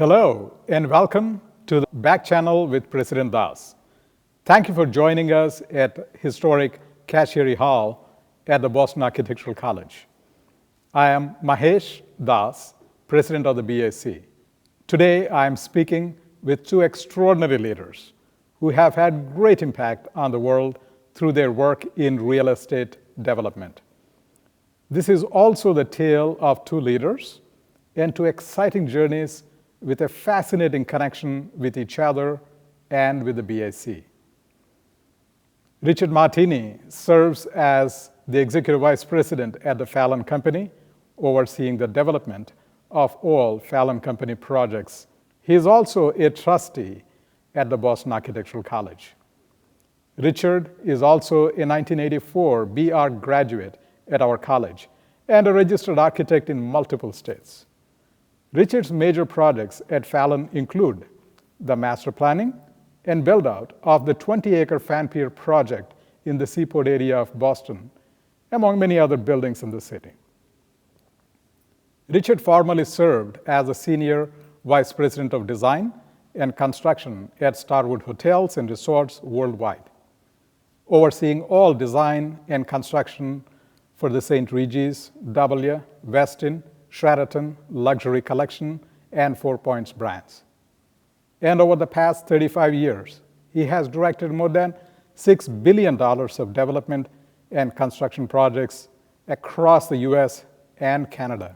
Hello and welcome to the BAC Channel with President Daas. Thank you for joining us at historic Cashieri Hall at the Boston Architectural College. I am Mahesh Daas, President of the BAC. Today I am speaking with two extraordinary leaders who have had great impact on the world through their work in real estate development. This is also the tale of two leaders and two exciting journeys with a fascinating connection with each other and with the BAC. Richard Martini serves as the Executive Vice President at the Fallon Company, overseeing the development of all Fallon Company projects. He is also a trustee at the Boston Architectural College. Richard is also a 1984 BR graduate at our college and a registered architect in multiple states. Richard's major projects at Fallon include the master planning and build-out of the 20-acre Fan Pier project in the Seaport area of Boston, among many other buildings in the city. Richard formerly served as a Senior Vice President of Design and Construction at Starwood Hotels and Resorts worldwide, overseeing all design and construction for the St. Regis, W, Westin, Sheraton, Luxury Collection, and Four Points brands. And over the past 35 years, he has directed more than $6 billion of development and construction projects across the US and Canada.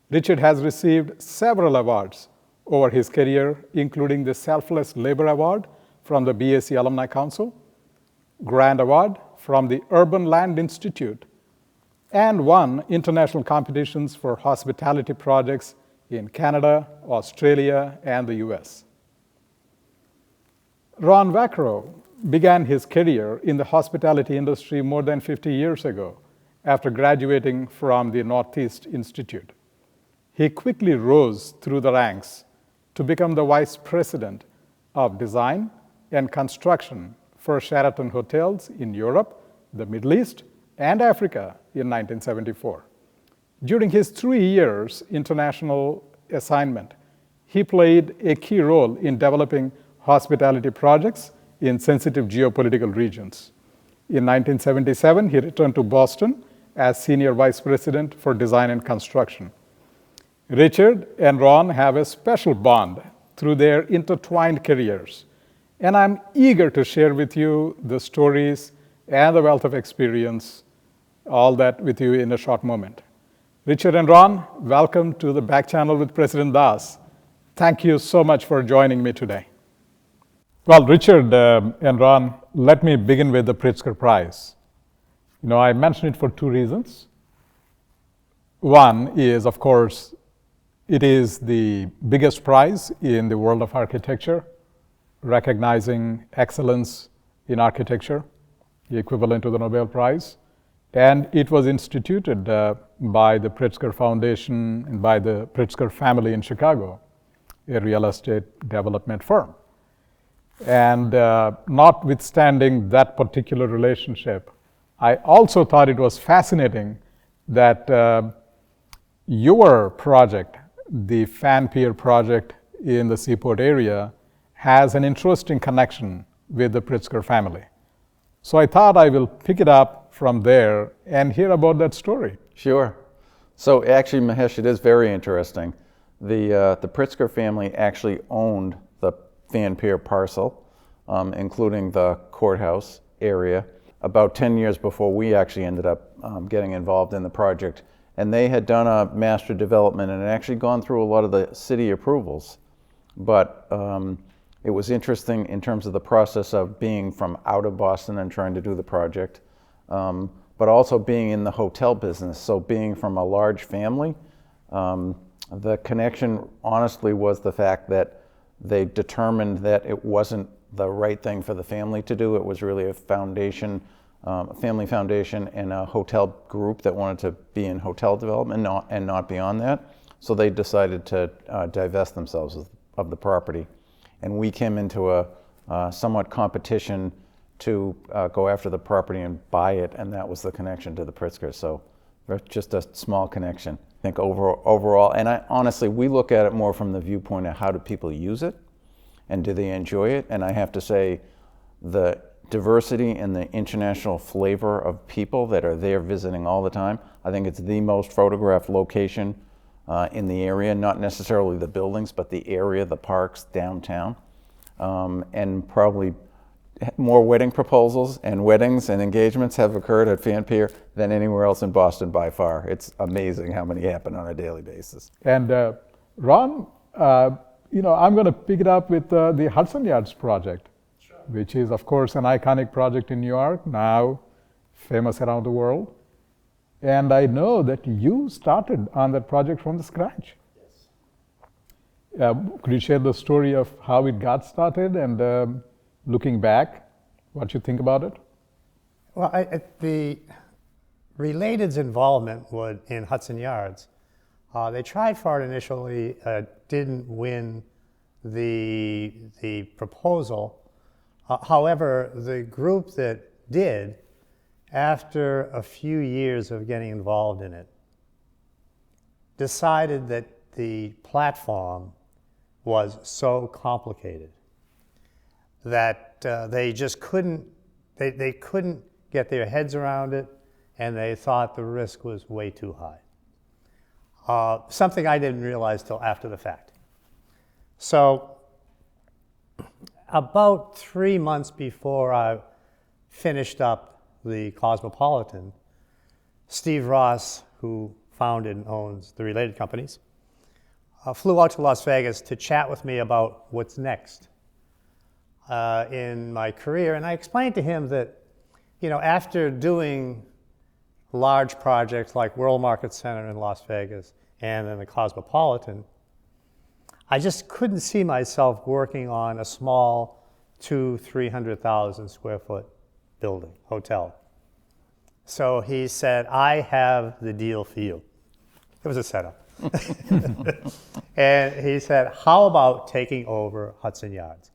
Richard has received several awards over his career, including the Selfless Labor Award from the BAC Alumni Council, Grand Award from the Urban Land Institute, and won international competitions for hospitality projects in Canada, Australia, and the US. Ron Wackrow began his career in the hospitality industry more than 50 years ago after graduating from the Northeast Institute. He quickly rose through the ranks to become the Vice President of Design and Construction for Sheraton Hotels in Europe, the Middle East, and Africa in 1974. During his 3 years international assignment, he played a key role in developing hospitality projects in sensitive geopolitical regions. In 1977, he returned to Boston as Senior Vice President for Design and Construction. Richard and Ron have a special bond through their intertwined careers, and I'm eager to share with you the stories and the wealth of experience, all that with you in a short moment. Richard and Ron, welcome to the BAC Channel with President Daas. Thank you so much for joining me today. Well, Richard and Ron, let me begin with the Pritzker Prize. I mention it for two reasons. One is, of course, it is the biggest prize in the world of architecture, recognizing excellence in architecture, the equivalent to the Nobel Prize. And it was instituted by the Pritzker Foundation and by the Pritzker family in Chicago, a real estate development firm. And notwithstanding that particular relationship, I also thought it was fascinating that your project, the Fan Pier project in the Seaport area, has an interesting connection with the Pritzker family. So I thought I will pick it up from there and hear about that story. Sure. So actually, Mahesh, it is very interesting. The Pritzker family actually owned the Fan Pier parcel, including the courthouse area, about 10 years before we actually ended up getting involved in the project. And they had done a master development and had actually gone through a lot of the city approvals. But it was interesting in terms of the process of being from out of Boston and trying to do the project, but also being in the hotel business. So being from a large family, the connection honestly was the fact that they determined that it wasn't the right thing for the family to do. It was really a foundation, a family foundation and a hotel group that wanted to be in hotel development and not beyond that. So they decided to divest themselves of the property. And we came into a somewhat competition to go after the property and buy it, and that was the connection to the Pritzker. So just a small connection. think overall, and honestly, we look at it more from the viewpoint of how do people use it and do they enjoy it. And I have to say, the diversity and the international flavor of people that are there visiting all the time, I think it's the most photographed location in the area, not necessarily the buildings, but the area, the parks, downtown, and probably more wedding proposals and weddings and engagements have occurred at Fan Pier than anywhere else in Boston by far. It's amazing how many happen on a daily basis. And Ron, I'm going to pick it up with the Hudson Yards project, sure, which is, of course, an iconic project in New York, now famous around the world. And I know that you started on that project from the scratch. Yes. Could you share the story of how it got started and looking back, what you think about it? Well, the Related's involvement in Hudson Yards, they tried for it initially, didn't win the proposal. However, the group that did, after a few years of getting involved in it, decided that the platform was so complicated that they just couldn't get their heads around it, and they thought the risk was way too high. Something I didn't realize till after the fact. So about 3 months before I finished up the Cosmopolitan, Steve Ross, who founded and owns the Related companies, flew out to Las Vegas to chat with me about what's next in my career. And I explained to him that, after doing large projects like World Market Center in Las Vegas and then the Cosmopolitan, I just couldn't see myself working on a small 200,000-300,000 square foot building, hotel. So he said, I have the deal for you. It was a setup. And he said, how about taking over Hudson Yards?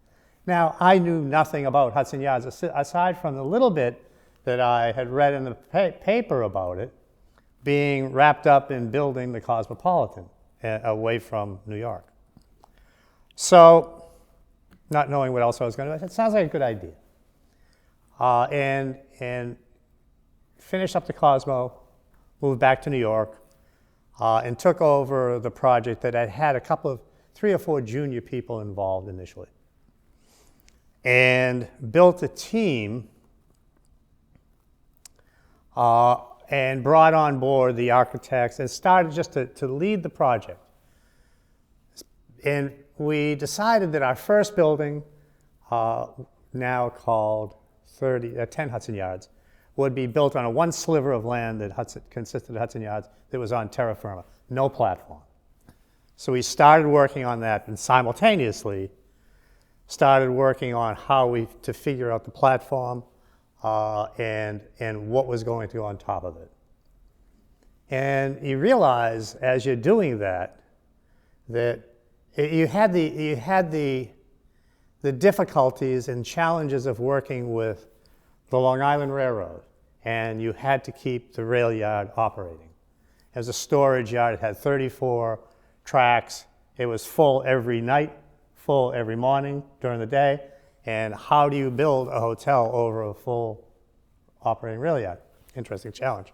Now, I knew nothing about Hudson Yards, aside from the little bit that I had read in the paper about it, being wrapped up in building the Cosmopolitan away from New York. So, not knowing what else I was going to do, I said, sounds like a good idea. And finished up the Cosmo, moved back to New York, and took over the project that had 3 or 4 junior people involved initially. And built a team and brought on board the architects and started just to lead the project. And we decided that our first building, now called 10 Hudson Yards, would be built on one sliver of land that consisted of Hudson Yards that was on terra firma, no platform. So we started working on that, and simultaneously started working on how to figure out the platform and what was going to go on top of it. And you realize as you're doing that you had the difficulties and challenges of working with the Long Island Railroad, and you had to keep the rail yard operating. As a storage yard, it had 34 tracks. It was full every night, full every morning during the day. And how do you build a hotel over a full operating rail yard? Interesting challenge.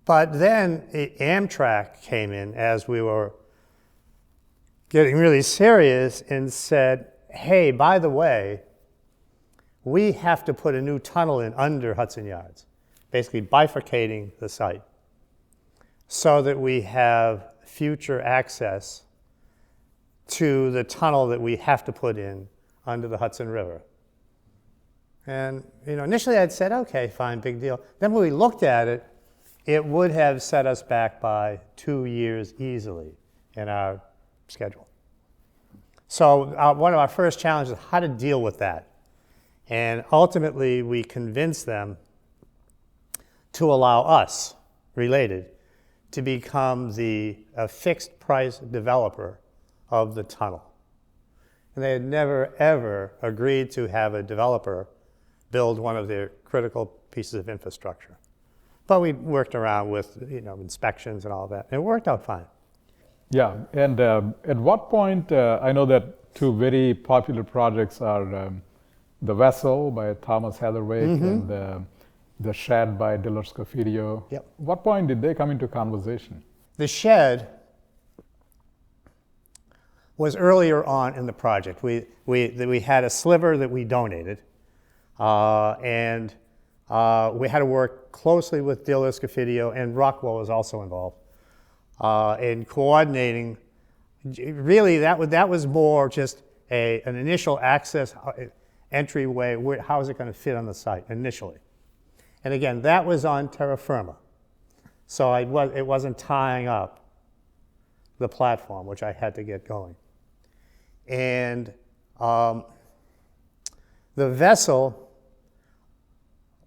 But then Amtrak came in as we were getting really serious and said, hey, by the way, we have to put a new tunnel in under Hudson Yards, basically bifurcating the site so that we have future access to the tunnel that we have to put in under the Hudson River. And initially I'd said, okay, fine, big deal. Then when we looked at it, it would have set us back by 2 years easily in our schedule. So one of our first challenges is how to deal with that. And ultimately, we convinced them to allow us, Related, to become a fixed price developer of the tunnel. And they had never, ever agreed to have a developer build one of their critical pieces of infrastructure. But we worked around with inspections and all that. And it worked out fine. Yeah, and at what point, I know that two very popular projects are The Vessel by Thomas Heatherwick and The Shed by Diller Scofidio. Yep. What point did they come into conversation? The Shed was earlier on in the project. We had a sliver that we donated, and we had to work closely with Diller Scofidio, and Wackrow was also involved in coordinating. Really, that was more just an initial access entryway. How is it going to fit on the site initially? And again, that was on terra firma, so it wasn't tying up the platform, which I had to get going. And the vessel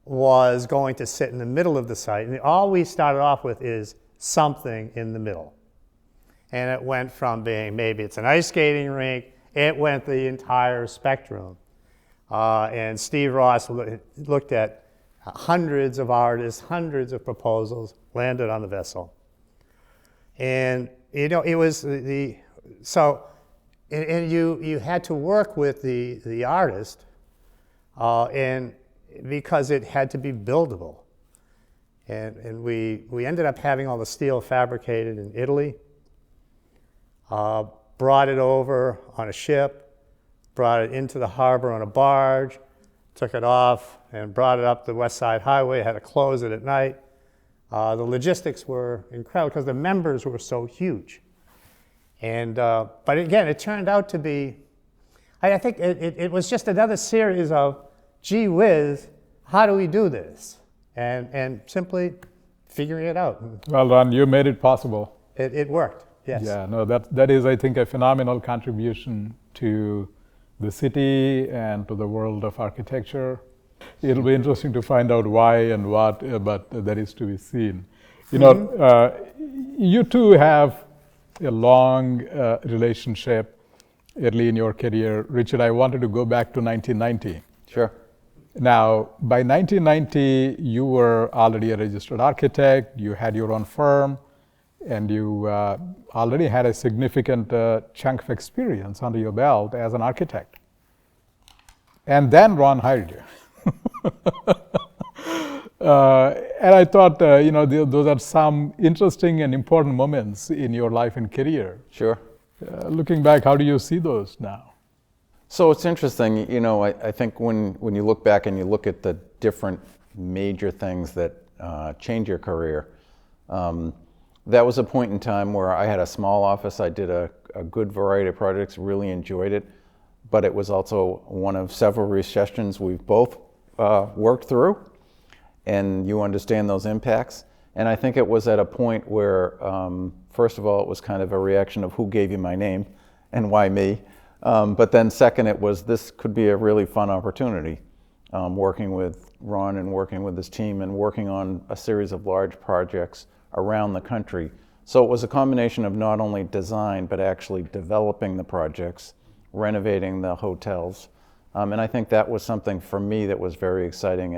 was going to sit in the middle of the site, and all we started off with is something in the middle. And it went from being maybe it's an ice skating rink, it went the entire spectrum. And Steve Ross looked at hundreds of artists, hundreds of proposals, landed on the vessel. And it was and you had to work with the artist, and because it had to be buildable. And we ended up having all the steel fabricated in Italy, brought it over on a ship, brought it into the harbor on a barge, took it off and brought it up the West Side Highway, had to close it at night. The logistics were incredible because the members were so huge. And, but again, it turned out to be, I think it was just another series of, gee whiz, how do we do this? And simply figuring it out. Well, Ron, you made it possible. It worked, yes. Yeah, no, that is, I think, a phenomenal contribution to the city and to the world of architecture. It'll be interesting to find out why and what, but that is to be seen. You two have a long relationship early in your career. Richard, I wanted to go back to 1990. Sure. Now, by 1990, you were already a registered architect, you had your own firm, and you already had a significant chunk of experience under your belt as an architect. And then Ron hired you. And I thought, those are some interesting and important moments in your life and career. Sure. Looking back, how do you see those now? So it's interesting, I think when you look back and you look at the different major things that change your career, that was a point in time where I had a small office. I did a good variety of projects, really enjoyed it, but it was also one of several recessions we've both worked through, and you understand those impacts. And I think it was at a point where, first of all, it was kind of a reaction of who gave you my name and why me. But then second, it was this could be a really fun opportunity, working with Ron and working with his team and working on a series of large projects around the country. So it was a combination of not only design, but actually developing the projects, renovating the hotels. And I think that was something for me that was very exciting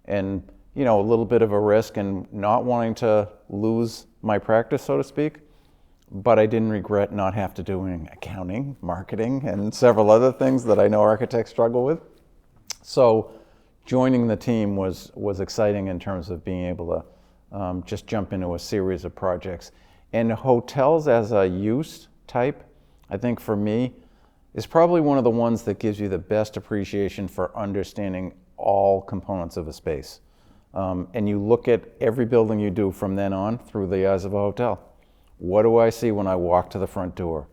and a little bit of a risk and not wanting to lose my practice, so to speak. But I didn't regret not have to doing accounting, marketing, and several other things that I know architects struggle with. So joining the team was exciting in terms of being able to just jump into a series of projects. And hotels as a use type, I think for me, is probably one of the ones that gives you the best appreciation for understanding all components of a space. And you look at every building you do from then on through the eyes of a hotel. What do I see when I walk to the front door?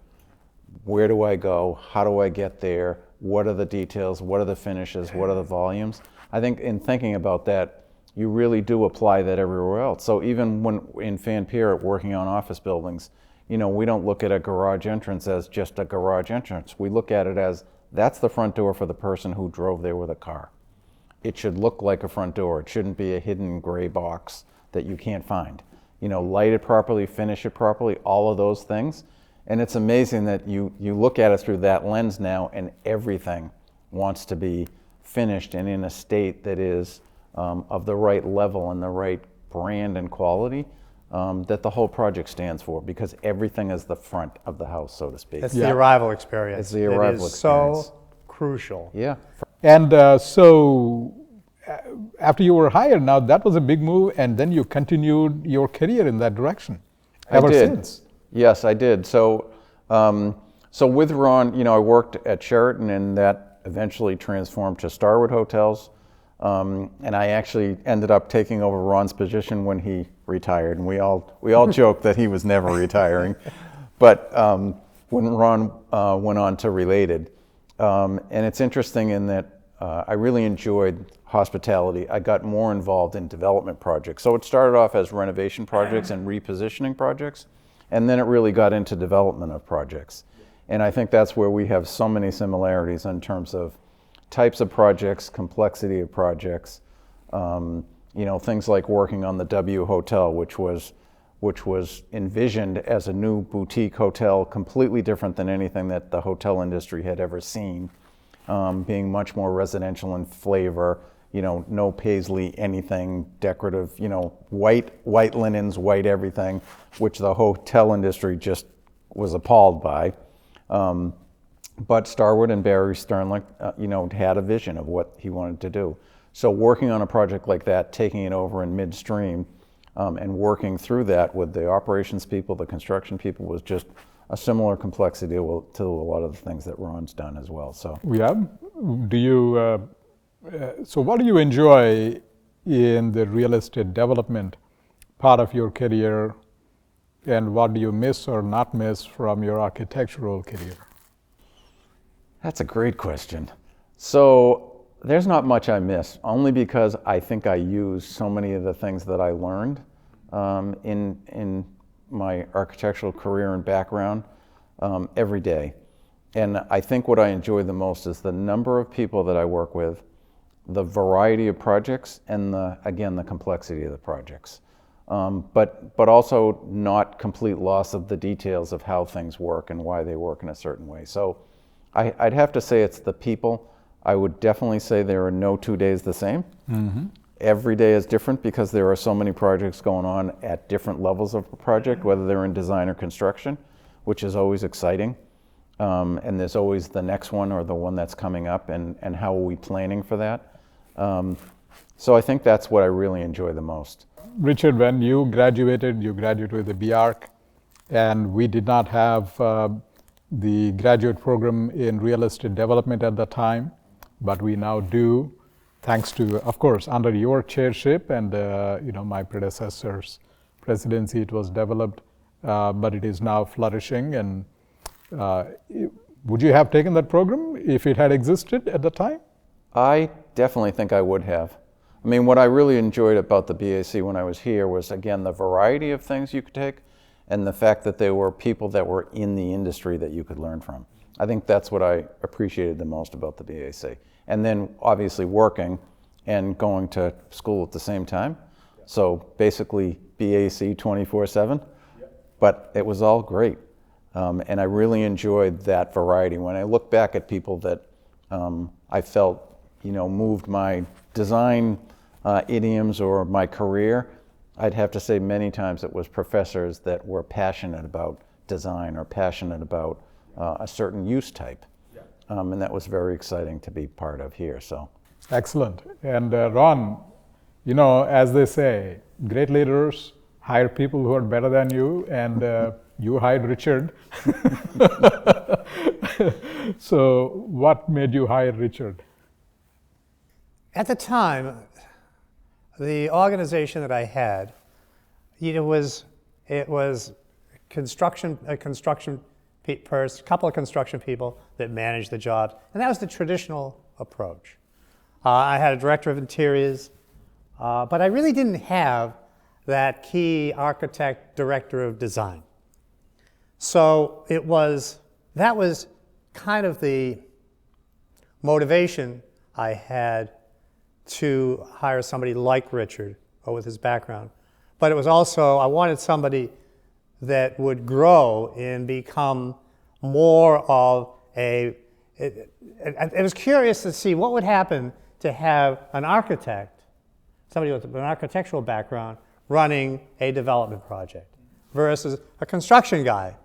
Where do I go? How do I get there? What are the details? What are the finishes? What are the volumes? I think in thinking about that, you really do apply that everywhere else. So even when in Fan Pier working on office buildings, we don't look at a garage entrance as just a garage entrance. We look at it as that's the front door for the person who drove there with a car. It should look like a front door. It shouldn't be a hidden gray box that you can't find. Light it properly, finish it properly, all of those things. And it's amazing that you look at it through that lens now and everything wants to be finished and in a state that is of the right level and the right brand and quality that the whole project stands for, because everything is the front of the house, so to speak. It's the arrival experience. It's the arrival it is experience. so crucial. Yeah. And so after you were hired, now that was a big move, and then you continued your career in that direction ever since. Yes, I did. So, so with Ron, I worked at Sheraton, and that eventually transformed to Starwood Hotels. And I actually ended up taking over Ron's position when he retired, and we all joked that he was never retiring. But when Ron went on to Related, and it's interesting in that I really enjoyed hospitality. I got more involved in development projects. So it started off as renovation projects and repositioning projects, and then it really got into development of projects. And I think that's where we have so many similarities in terms of types of projects, complexity of projects, things like working on the W Hotel, which was envisioned as a new boutique hotel, completely different than anything that the hotel industry had ever seen, being much more residential in flavor, no paisley, anything decorative, white linens, white everything, which the hotel industry just was appalled by. But Starwood and Barry Sternlicht, had a vision of what he wanted to do. So working on a project like that, taking it over in midstream, and working through that with the operations people, the construction people, was just a similar complexity to a lot of the things that Ron's done as well. So Yeah. So what do you enjoy in the real estate development part of your career, and what do you miss or not miss from your architectural career? that's a great question. So there's not much I miss, only because I think I use so many of the things that I learned in my architectural career and background every day. And I think what I enjoy the most is the number of people that I work with, the variety of projects, and the complexity of the projects. But also not complete loss of the details of how things work and why they work in a certain way. So I'd have to say it's the people. I would definitely say there are no 2 days the same. Mm-hmm. Every day is different because there are so many projects going on at different levels of a project, whether they're in design or construction, which is always exciting. And there's always the next one or the one that's coming up, and how are we planning for that? So I think that's what I really enjoy the most. Richard, when you graduated with the BAC, and we did not have the graduate program in real estate development at the time, but we now do, thanks to, of course, under your chairship and my predecessor's presidency, it was developed, but it is now flourishing. And would you have taken that program if it had existed at the time? I definitely think I would have. I mean, what I really enjoyed about the BAC when I was here was, again, the variety of things you could take, and the fact that there were people that were in the industry that you could learn from. I think that's what I appreciated the most about the BAC. And then obviously working and going to school at the same time. So basically BAC 24/7, but it was all great. And I really enjoyed that variety. When I look back at people that I felt, moved my design idioms or my career, I'd have to say many times it was professors that were passionate about design or passionate about a certain use type. And that was very exciting to be part of here. So excellent. And Ron, as they say, great leaders hire people who are better than you, and you hired Richard. So what made you hire Richard? At the time, the organization that I had, it was a couple of construction people that managed the jobs, and that was the traditional approach. I had a director of interiors, but I really didn't have that key architect, director of design. So that was kind of the motivation I had to hire somebody like Richard, or with his background. But it was also, I wanted somebody that would grow and become more of I was curious to see what would happen to have an architect, somebody with an architectural background, running a development project versus a construction guy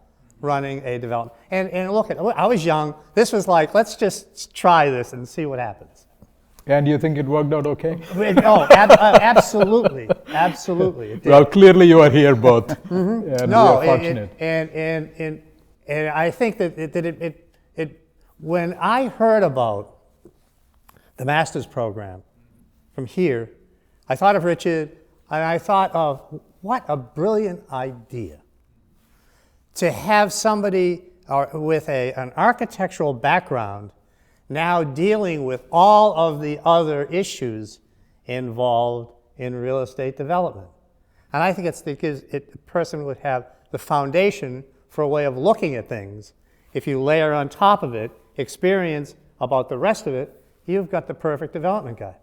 running a development. And look, I was young. This was like, let's just try this and see what happens. And you think it worked out okay? Oh, absolutely, absolutely. It did. Well, clearly you are here both, and we are fortunate. And I think that when I heard about the master's program from here, I thought of Richard, and I thought of what a brilliant idea to have somebody with an architectural background now dealing with all of the other issues involved in real estate development. And I think it's because the person would have the foundation for a way of looking at things. If you layer on top of it experience about the rest of it, you've got the perfect development guy.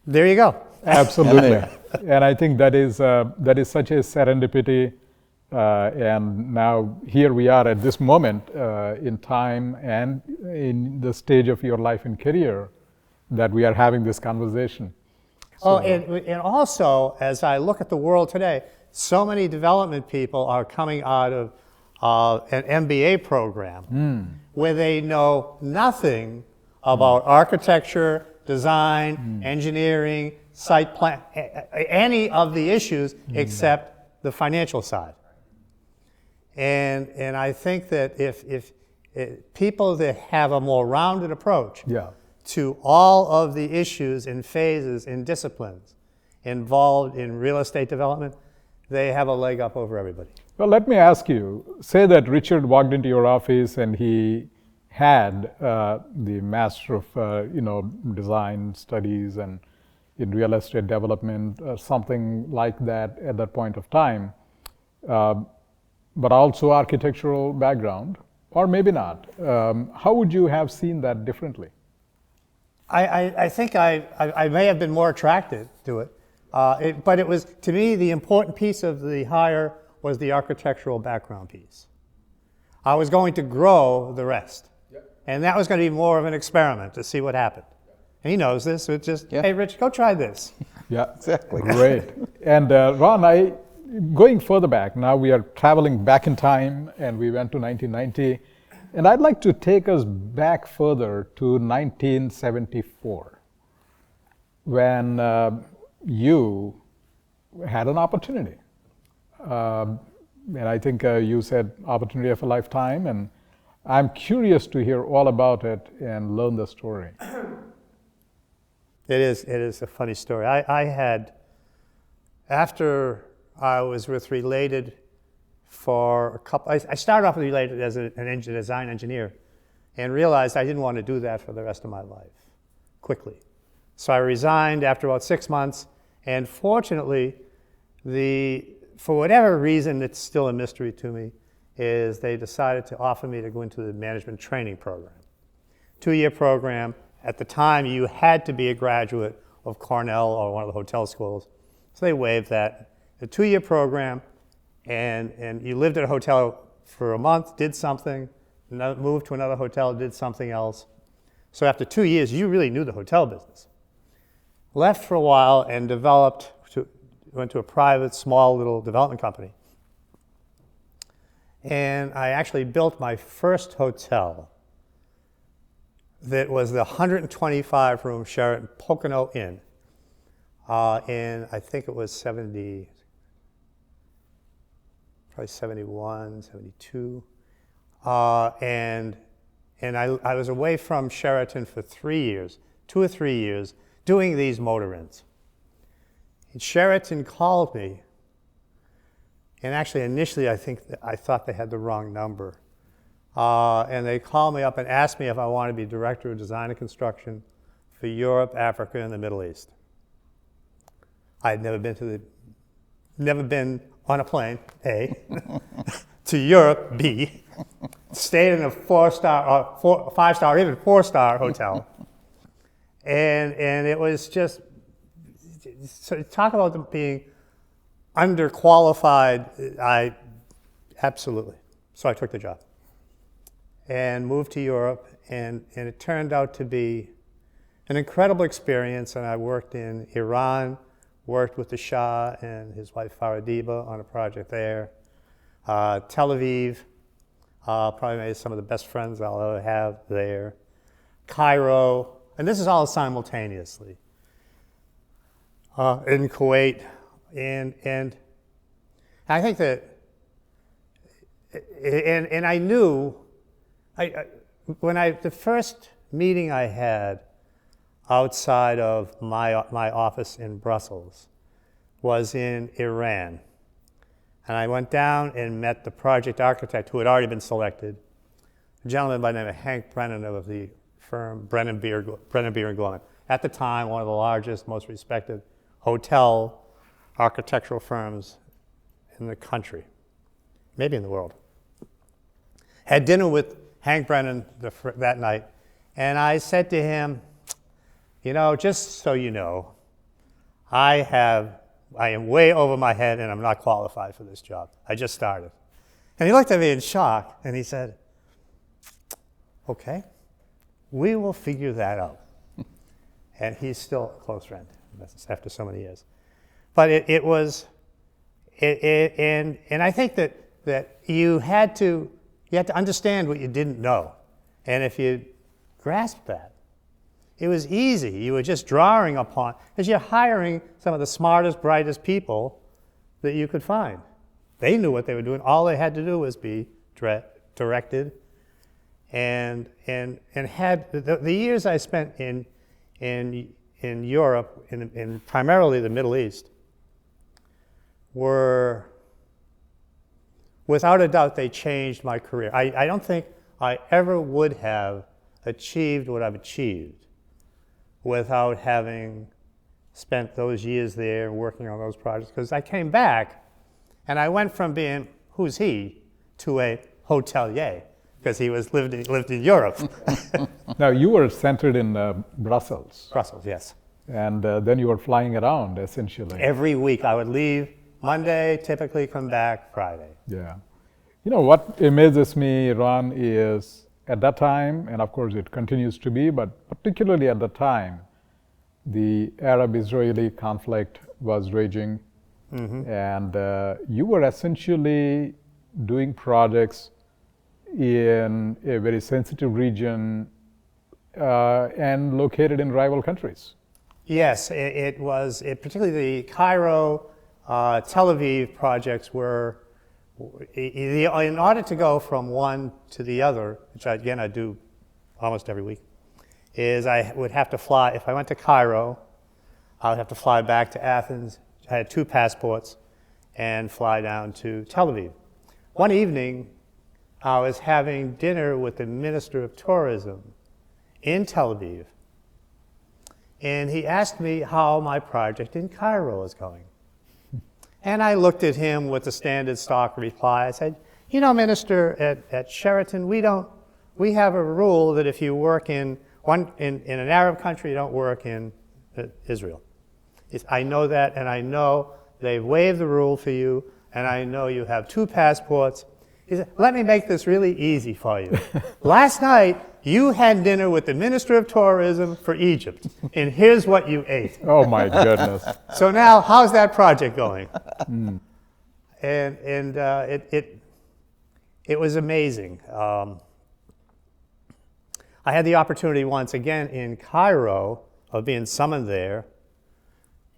There you go. Absolutely. And I think that is such a serendipity. And now here we are at this moment in time and in the stage of your life and career that we are having this conversation. So, and also, as I look at the world today, so many development people are coming out of an MBA program where they know nothing about architecture, design, engineering, site plan, any of the issues except the financial side. And I think that if people that have a more rounded approach to all of the issues and phases and disciplines involved in real estate development, they have a leg up over everybody. Well, let me ask you, say that Richard walked into your office and he had the Master of Design Studies and in real estate development, something like that at that point of time, but also architectural background, or maybe not. How would you have seen that differently? I think I may have been more attracted to it, but it was, to me, the important piece of the hire was the architectural background piece. I was going to grow the rest. And that was going to be more of an experiment to see what happened. And he knows this, so it's just, hey, Rich, go try this. Yeah, exactly. Great. And Ron, going further back, now we are traveling back in time, and we went to 1990. And I'd like to take us back further to 1974, when you had an opportunity. And I think you said opportunity of a lifetime, and I'm curious to hear all about it and learn the story. It is a funny story. I had, after I was with Related for a couple, I started off with Related as an design engineer and realized I didn't want to do that for the rest of my life, quickly. So I resigned after about 6 months, and fortunately, for whatever reason, it's still a mystery to me, is they decided to offer me to go into the management training program. 2-year program. At the time, you had to be a graduate of Cornell or one of the hotel schools. So they waived that. A 2-year program, and you lived at a hotel for a month, did something, moved to another hotel, did something else. So after 2 years, you really knew the hotel business. Left for a while and went to a private, small little development company. And I actually built my first hotel that was the 125-room Sheraton Pocono Inn in, I think it was 71, 72. And I was away from Sheraton for 3 years, 2 or 3 years, doing these motor inns. And Sheraton called me. And actually, initially, I thought they had the wrong number. And they called me up and asked me if I wanted to be director of design and construction for Europe, Africa, and the Middle East. I had never been on a plane, A, to Europe, B, stayed in a 5-star, even 4-star hotel. And it was just, so talk about them being underqualified, absolutely. So I took the job and moved to Europe, and it turned out to be an incredible experience. And I worked in Iran, worked with the Shah and his wife Faradiba on a project there. Tel Aviv, probably made some of the best friends I'll ever have there. Cairo, and this is all simultaneously. In Kuwait, and I think that, and I knew, the first meeting I had outside of my office in Brussels was in Iran. And I went down and met the project architect who had already been selected, a gentleman by the name of Hank Brennan of the firm Brennan Beer and Gorman. At the time, one of the largest, most respected hotel architectural firms in the country, maybe in the world. Had dinner with Hank Brennan that night, and I said to him, you know, just so you know, I am way over my head and I'm not qualified for this job. I just started. And he looked at me in shock and he said, okay, we will figure that out. And he's still a close friend after so many years. But and I think that you had to understand what you didn't know. And if you grasped that, it was easy. You were just drawing upon, because you're hiring some of the smartest, brightest people that you could find. They knew what they were doing. All they had to do was be directed. And had the years I spent in Europe, in primarily the Middle East, were, without a doubt, they changed my career. I don't think I ever would have achieved what I've achieved without having spent those years there working on those projects. Because I came back and I went from being, who's he, to a hotelier, because he lived in Europe. Now, you were centered in Brussels. Brussels, yes. And then you were flying around, essentially. Every week I would leave Monday, typically come back Friday. Yeah. You know, what amazes me, Ron, is at that time, and of course it continues to be, but particularly at the time, the Arab-Israeli conflict was raging. Mm-hmm. And you were essentially doing projects in a very sensitive region and located in rival countries. Yes, it was, particularly the Cairo, Tel Aviv projects were, in order to go from one to the other, which I do almost every week, is I would have to fly, if I went to Cairo, I would have to fly back to Athens. I had 2 passports and fly down to Tel Aviv. One evening, I was having dinner with the Minister of Tourism in Tel Aviv, and he asked me how my project in Cairo was going. And I looked at him with the standard stock reply. I said, you know, Minister, at Sheraton, we have a rule that if you work in an Arab country, you don't work in Israel. I know that, and I know they've waived the rule for you, and I know you have 2 passports. He said, let me make this really easy for you. Last night, you had dinner with the Minister of Tourism for Egypt, and here's what you ate. Oh my goodness. So now, how's that project going? Mm. And it was amazing. I had the opportunity once again in Cairo of being summoned there,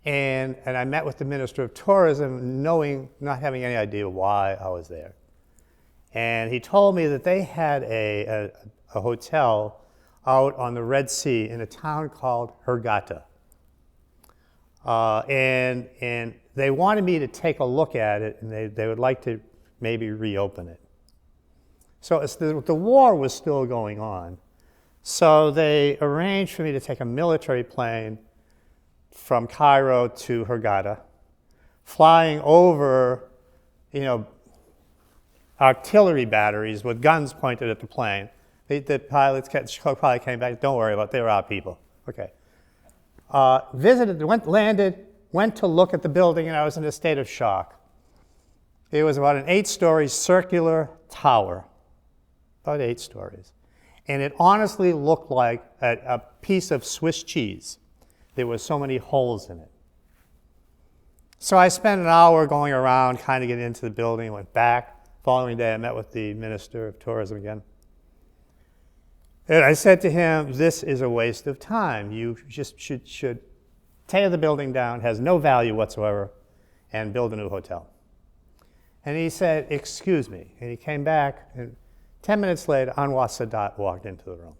and I met with the Minister of Tourism, not having any idea why I was there. And he told me that they had a hotel out on the Red Sea in a town called Hurghada. And they wanted me to take a look at it, and they would like to maybe reopen it. So the war was still going on. So they arranged for me to take a military plane from Cairo to Hurghada, flying over, artillery batteries with guns pointed at the plane. The pilots probably came back, don't worry about it, they were our people. Okay. Landed, went to look at the building, and I was in a state of shock. It was about an 8-story circular tower, about 8 stories. And it honestly looked like a piece of Swiss cheese. There were so many holes in it. So I spent an hour going around, kind of getting into the building, went back. Following day, I met with the Minister of Tourism again. And I said to him, this is a waste of time. You just should tear the building down, has no value whatsoever, and build a new hotel. And he said, excuse me. And he came back, and 10 minutes later, Anwar Sadat walked into the room.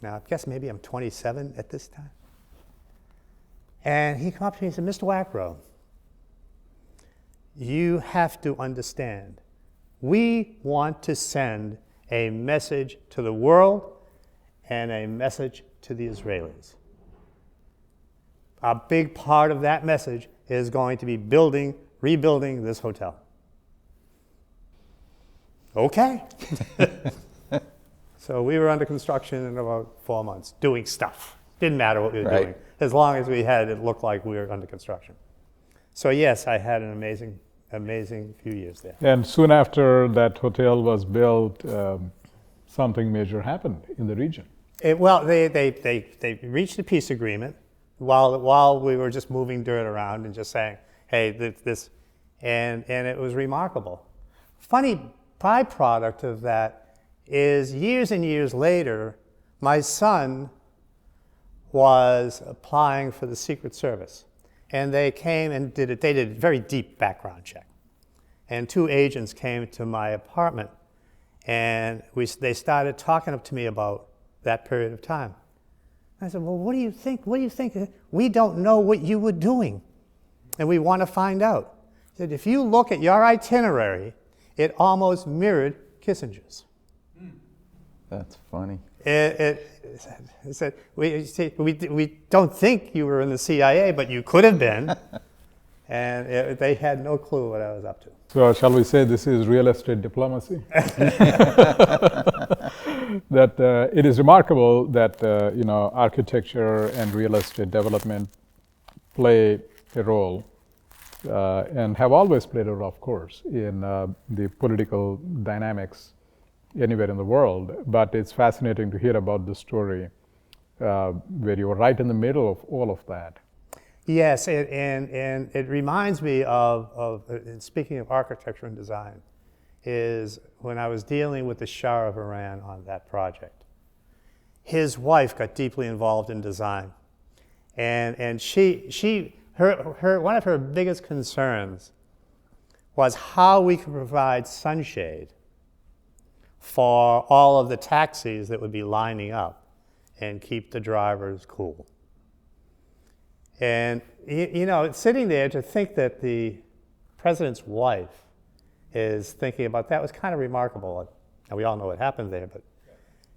Now, I guess maybe I'm 27 at this time. And he came up to me and said, Mr. Wackrow, you have to understand, we want to send a message to the world and a message to the Israelis. A big part of that message is going to be rebuilding this hotel. Okay. So we were under construction in about 4 months, doing stuff. Didn't matter what we were doing, as long as we had it looked like we were under construction. So yes, I had an amazing few years there. And soon after that hotel was built, something major happened in the region. Well, they reached a peace agreement while we were just moving dirt around and just saying, hey, this, and it was remarkable. Funny byproduct of that is years and years later, my son was applying for the Secret Service. And they came and did a very deep background check. And 2 agents came to my apartment, and they started talking to me about that period of time. I said, well, what do you think? What do you think? We don't know what you were doing, and we want to find out. He said, if you look at your itinerary, it almost mirrored Kissinger's. That's funny. It said, we don't think you were in the CIA, but you could have been. And they had no clue what I was up to. So shall we say this is real estate diplomacy? That it is remarkable that architecture and real estate development play a role and have always played a role, of course, in the political dynamics anywhere in the world. But it's fascinating to hear about the story where you were right in the middle of all of that. Yes, and it reminds me of speaking of architecture and design, is when I was dealing with the Shah of Iran on that project. His wife got deeply involved in design, and one of her biggest concerns was how we could provide sunshade for all of the taxis that would be lining up and keep the drivers cool. And, sitting there to think that the president's wife is thinking about that was kind of remarkable. And we all know what happened there, but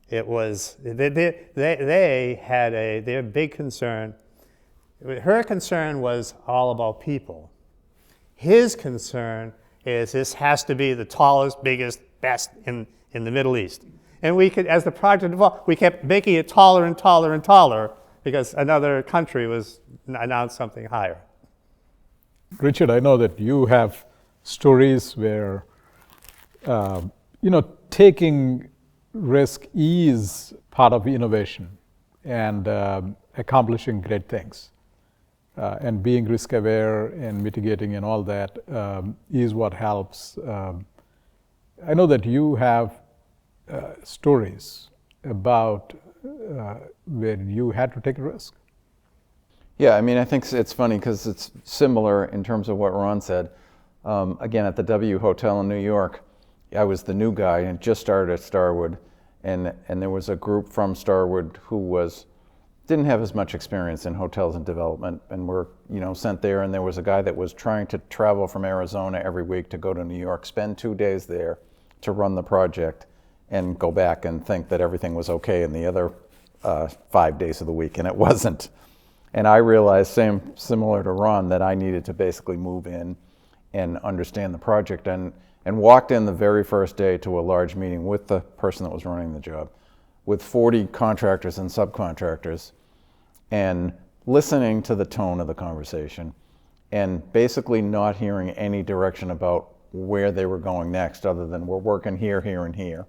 it was, they had their big concern. Her concern was all about people. His concern is this has to be the tallest, biggest, best in the Middle East. And we could, as the project evolved, we kept making it taller and taller and taller because another country was announced something higher. Richard, I know that you have stories where, taking risk is part of innovation and accomplishing great things. And being risk aware and mitigating and all that is what helps. I know that you have stories about where you had to take a risk. Yeah, I mean, I think it's funny because it's similar in terms of what Ron said. Again, at the W Hotel in New York, I was the new guy and just started at Starwood, and there was a group from Starwood who didn't have as much experience in hotels and development, and were sent there. And there was a guy that was trying to travel from Arizona every week to go to New York, spend 2 days there to run the project, and go back and think that everything was okay in the other 5 days of the week, and it wasn't. And I realized, similar to Ron, that I needed to basically move in and understand the project, and walked in the very first day to a large meeting with the person that was running the job, with 40 contractors and subcontractors, and listening to the tone of the conversation, and basically not hearing any direction about where they were going next other than we're working here, here, and here.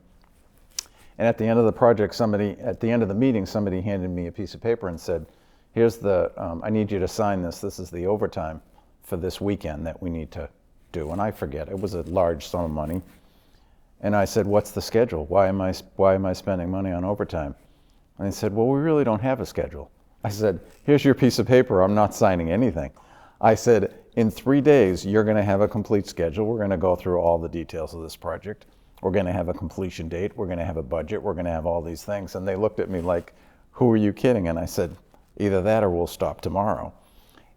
And at the end of the project, at the end of the meeting, somebody handed me a piece of paper and said, here's I need you to sign this. This is the overtime. for this weekend that we need to do. And I forget, it was a large sum of money. And I said, what's the schedule? Why am I spending money on overtime? And they said, well, we really don't have a schedule. I said, here's your piece of paper, I'm not signing anything. I said, in 3 days, you're gonna have a complete schedule. We're gonna go through all the details of this project. We're gonna have a completion date. We're gonna have a budget. We're gonna have all these things. And they looked at me like, who are you kidding? And I said, either that or we'll stop tomorrow.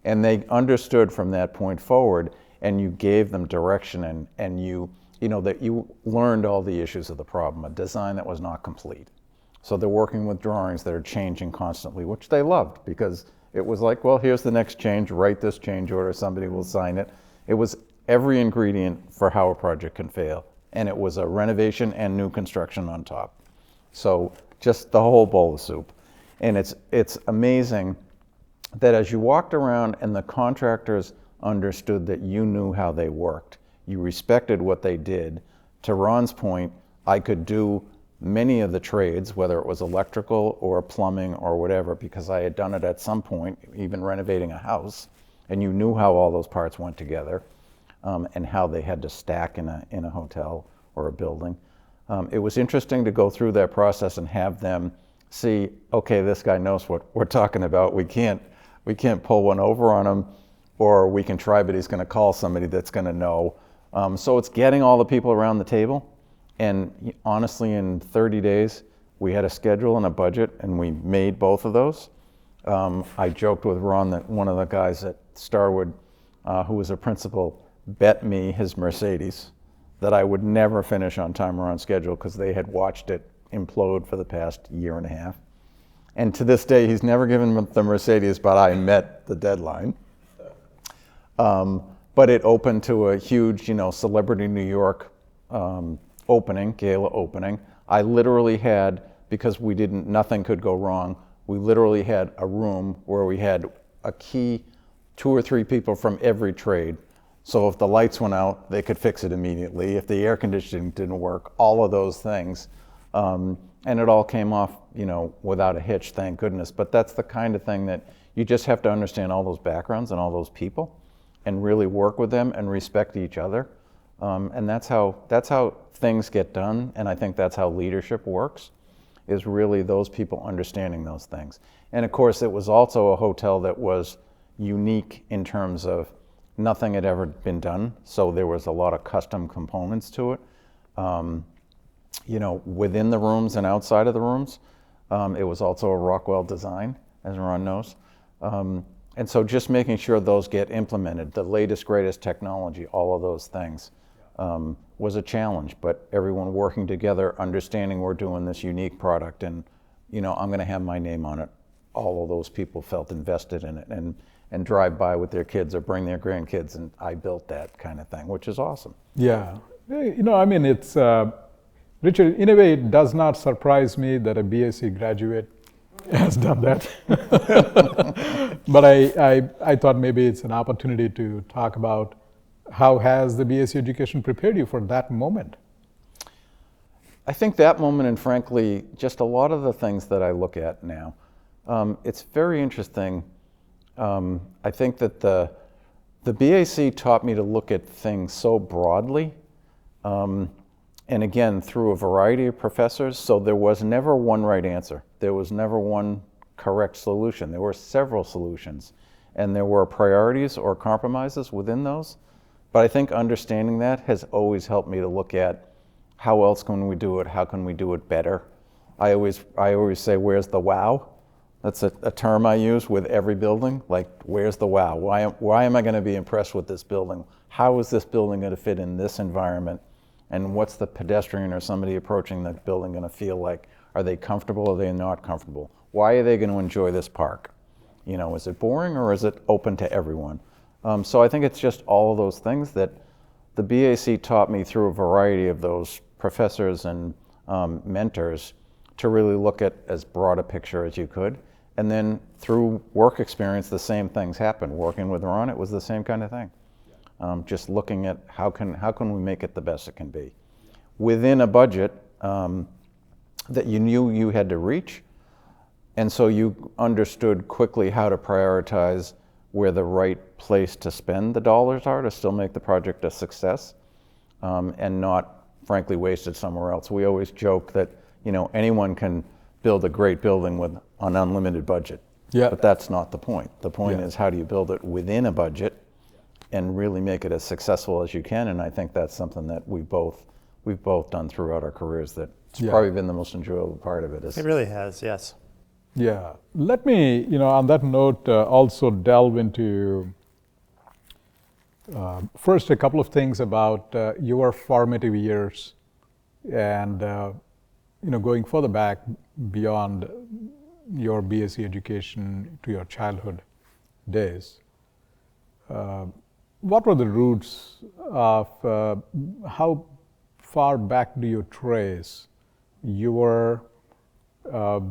And they understood from that point forward, and you gave them direction, and you know, that you learned all the issues of the problem, a design that was not complete. So they're working with drawings that are changing constantly, which they loved, because it was like, well, here's the next change, write this change order, somebody will sign it. It was every ingredient for how a project can fail. And it was a renovation and new construction on top. So just the whole bowl of soup. And it's amazing that as you walked around and the contractors understood that you knew how they worked, you respected what they did. To Ron's point, I could do many of the trades, whether it was electrical or plumbing or whatever, because I had done it at some point, even renovating a house, and you knew how all those parts went together, and how they had to stack in a hotel or a building. It was interesting to go through that process and have them see, okay, this guy knows what we're talking about. We can't pull one over on him, or we can try, but he's going to call somebody that's going to know. So it's getting all the people around the table. And honestly, in 30 days, we had a schedule and a budget, and we made both of those. I joked with Ron that one of the guys at Starwood, who was a principal, bet me his Mercedes that I would never finish on time or on schedule, because they had watched it implode for the past year and a half. And to this day, he's never given the Mercedes, but I met the deadline. But it opened to a huge, celebrity New York opening, gala opening. I literally had, because nothing could go wrong, we literally had a room where we had a key 2 or 3 people from every trade. So if the lights went out, they could fix it immediately. If the air conditioning didn't work, all of those things. And it all came off, without a hitch, thank goodness. But that's the kind of thing that you just have to understand all those backgrounds and all those people, and really work with them and respect each other. And that's how things get done. And I think that's how leadership works, is really those people understanding those things. And of course, it was also a hotel that was unique in terms of nothing had ever been done. So there was a lot of custom components to it. Within the rooms and outside of the rooms. It was also a Rockwell design, as Ron knows. And so just making sure those get implemented, the latest, greatest technology, all of those things, was a challenge. But everyone working together, understanding we're doing this unique product, and I'm going to have my name on it. All of those people felt invested in it, and drive by with their kids or bring their grandkids, and I built that kind of thing, which is awesome. Yeah. It's, Richard, in a way, it does not surprise me that a BAC graduate has done that. But I thought maybe it's an opportunity to talk about how has the BAC education prepared you for that moment? I think that moment, and frankly, just a lot of the things that I look at now, it's very interesting. I think that the BAC taught me to look at things so broadly, and again, through a variety of professors, so there was never one right answer. There was never one correct solution. There were several solutions, and there were priorities or compromises within those. But I think understanding that has always helped me to look at how else can we do it, how can we do it better. I always say, where's the wow? That's a term I use with every building, like, where's the wow? Why am I going to be impressed with this building? How is this building going to fit in this environment? And what's the pedestrian or somebody approaching that building going to feel like? Are they comfortable or are they not comfortable? Why are they going to enjoy this park? Is it boring or is it open to everyone? So I think it's just all of those things that the BAC taught me through a variety of those professors and mentors to really look at as broad a picture as you could. And then through work experience, the same things happened. Working with Ron, it was the same kind of thing. Just looking at how can we make it the best it can be within a budget that you knew you had to reach, and so you understood quickly how to prioritize where the right place to spend the dollars are to still make the project a success, and not, frankly, wasted somewhere else. We always joke that, you know, anyone can build a great building with an unlimited budget. Yeah. But that's not the point. The point Yeah. is, how do you build it within a budget and really make it as successful as you can? And I think that's something that we've both done throughout our careers. That's Yeah. probably been the most enjoyable part of it. It really has, yes. Yeah. Let me, on that note, also delve into first a couple of things about your formative years and, going further back beyond your BSc education to your childhood days. What were the roots of how far back do you trace your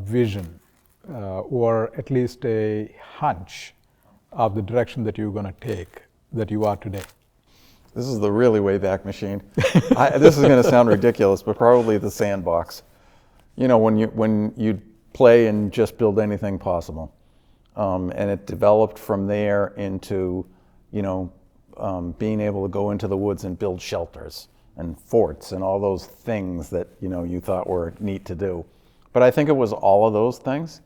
vision or at least a hunch of the direction that you're going to take, that you are today? This is the really way back machine. This is going to sound ridiculous, but probably the sandbox. When you play and just build anything possible. And it developed from there into, being able to go into the woods and build shelters and forts and all those things that, you thought were neat to do. But I think it was all of those things.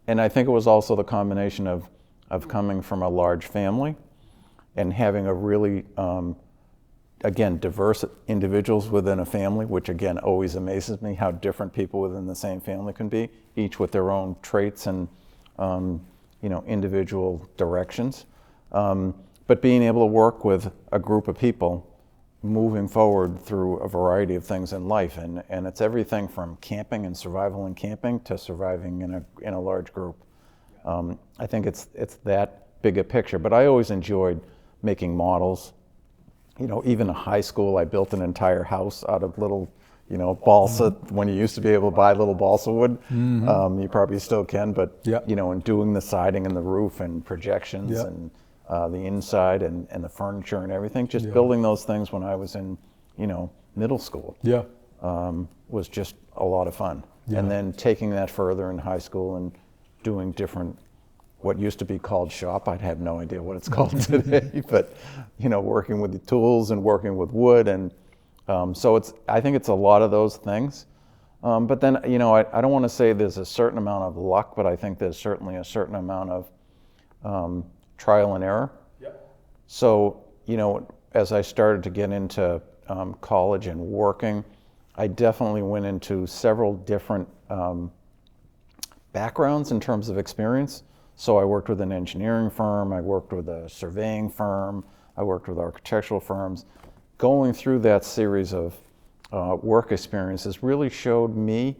And I think it was also the combination of coming from a large family and having a really, again, diverse individuals within a family, which again always amazes me how different people within the same family can be, each with their own traits and individual directions. But being able to work with a group of people moving forward through a variety of things in life, and it's everything from camping and survival in camping to surviving in a large group. I think it's that big a picture. But I always enjoyed making models. Even in high school, I built an entire house out of little, balsa, when you used to be able to buy little balsa wood. You probably still can, but, Yeah. And doing the siding and the roof and projections Yeah. and the inside and the furniture and everything, just Yeah. building those things when I was in, middle school Yeah. was just a lot of fun. Yeah. And then taking that further in high school and doing different, what used to be called shop, I'd have no idea what it's called today, but working with the tools and working with wood, and so I think it's a lot of those things. But then I don't want to say there's a certain amount of luck, but I think there's certainly a certain amount of trial and error. Yep. So as I started to get into college and working, I definitely went into several different backgrounds in terms of experience. So I worked with an engineering firm, I worked with a surveying firm, I worked with architectural firms. Going through that series of work experiences really showed me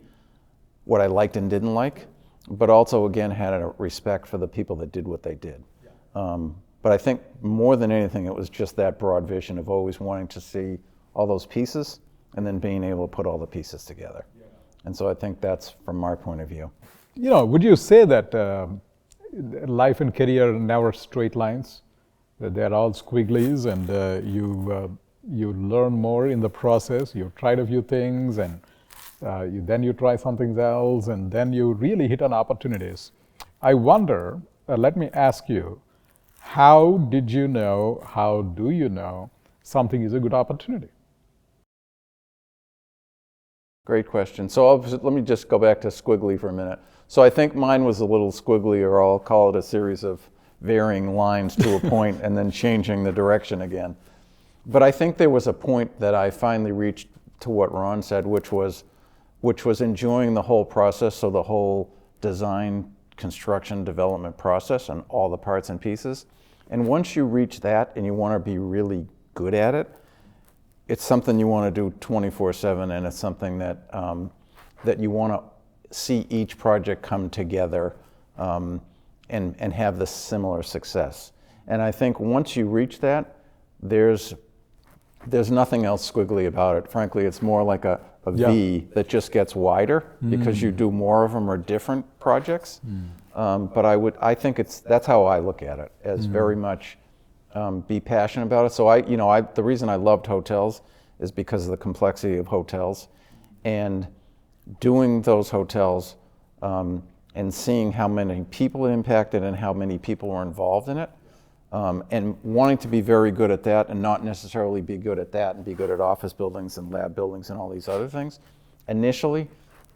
what I liked and didn't like, but also again had a respect for the people that did what they did. But I think more than anything, it was just that broad vision of always wanting to see all those pieces and then being able to put all the pieces together. Yeah. And so I think that's from my point of view. Would you say that life and career are never straight lines? That they're all squigglies, and you learn more in the process. You've tried a few things, and then you try something else, and then you really hit on opportunities. I wonder, let me ask you, how do you know something is a good opportunity? Great question. So let me just go back to squiggly for a minute. So I think mine was a little squiggly, or I'll call it a series of varying lines to a point and then changing the direction again. But I think there was a point that I finally reached to what Ron said, which was enjoying the whole process, so the whole design, construction, development process and all the parts and pieces. And once you reach that and you want to be really good at it, it's something you want to do 24/7, and it's something that you want to see each project come together and have the similar success. And I think once you reach that, there's nothing else squiggly about it. Frankly, it's more like a V that just gets wider because you do more of them or different projects. But I think that's how I look at it, as very much be passionate about it. So the reason I loved hotels is because of the complexity of hotels, and doing those hotels and seeing how many people it impacted and how many people were involved in it. and wanting to be very good at that and not necessarily be good at that and be good at office buildings and lab buildings and all these other things, initially